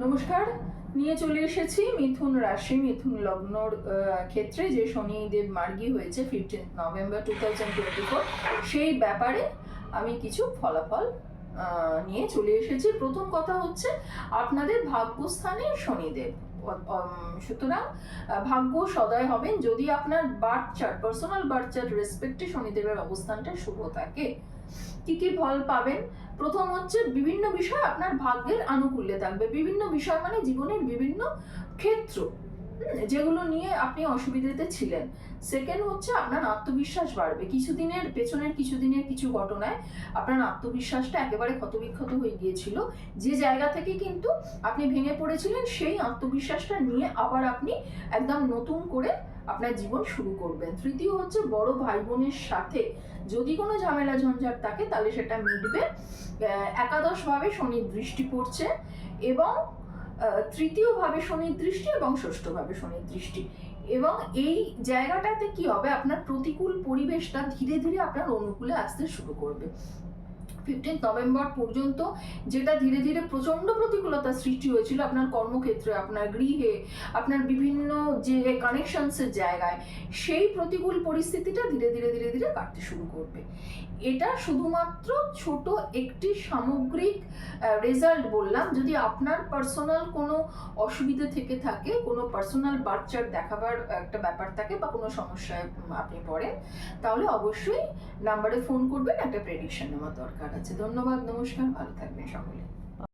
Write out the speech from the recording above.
নমস্কার, নিয়ে চলে এসেছি মিথুন রাশি মিথুন লগ্নর ক্ষেত্রে যে শনিদেব মার্গী হয়েছে 15 নভেম্বর 2024, সেই ব্যাপারে আমি কিছু ফলাফল নিয়ে চলে এসেছি। প্রথম কথা হচ্ছে আপনাদের ভাগ্যস্থানে শনিদেব, সুতরাং ভাগ্য সদয় হবেন যদি আপনার birth chart, personal birth chart রেসপেক্টে শনিদেবের অবস্থানটা শুভ থাকে। কি কি ফল পাবেন? প্রথম হচ্ছে বিভিন্ন বিষয় আপনার ভাগ্যের আনুকূল্যে থাকবে। বিভিন্ন বিষয় মানে জীবনের বিভিন্ন ক্ষেত্র যেগুলো নিয়ে আপনি অসুবিধাতে ছিলেন। সেকেন্ড হচ্ছে আপনার আত্মবিশ্বাস বাড়বে। পেছনের কিছুদিনের কিছু ঘটনায় আপনার আত্মবিশ্বাসটা একেবারে ক্ষতবিক্ষত হয়ে গিয়েছিল। যে জায়গা থেকে কিন্তু আপনি ভেঙে পড়েছিলেন, সেই আত্মবিশ্বাসটা নিয়ে আবার আপনি একদম নতুন করে আপনার জীবন শুরু করবেন। তৃতীয় হচ্ছে বড় ভাই বোনের সাথে যদি কোনো ঝামেলা ঝঞ্ঝাট থাকে তাহলে সেটা মিটবে। একাদশভাবে শনির দৃষ্টি পড়ছে এবং তৃতীয়ভাবে শনির দৃষ্টি এবং ষষ্ঠভাবে শনির দৃষ্টি, এবং এই জায়গাটাতে কি হবে, আপনার প্রতিকূল পরিবেশটা ধীরে ধীরে আপনার অনুকূলে আসতে শুরু করবে। 15 নভেম্বর পর্যন্ত যেটা ধীরে ধীরে প্রচন্ড প্রতিকূলতা সৃষ্টি হয়েছিল আপনার কর্মক্ষেত্রে, আপনার গৃহে, আপনার বিভিন্ন যে কানেকশনসের জায়গায়, সেই প্রতিকূল পরিস্থিতিটা ধীরে ধীরে ধীরে ধীরে কাটতে শুরু করবে। এটা শুধুমাত্র ছোট একটি সামগ্রিক রেজাল্ট বললাম। যদি আপনার পার্সোনাল কোনো অসুবিধা থেকে থাকে, কোনো পার্সোনাল বার্থ চার্ট দেখাবার একটা ব্যাপার থাকে বা কোনো সমস্যায় আপনি পড়েন, তাহলে অবশ্যই নাম্বারে ফোন করবেন, একটা প্রেডিকশন নেওয়ার দরকার আছে। ধন্যবাদ, নমস্কার, ভালো থাকবেন সকলে।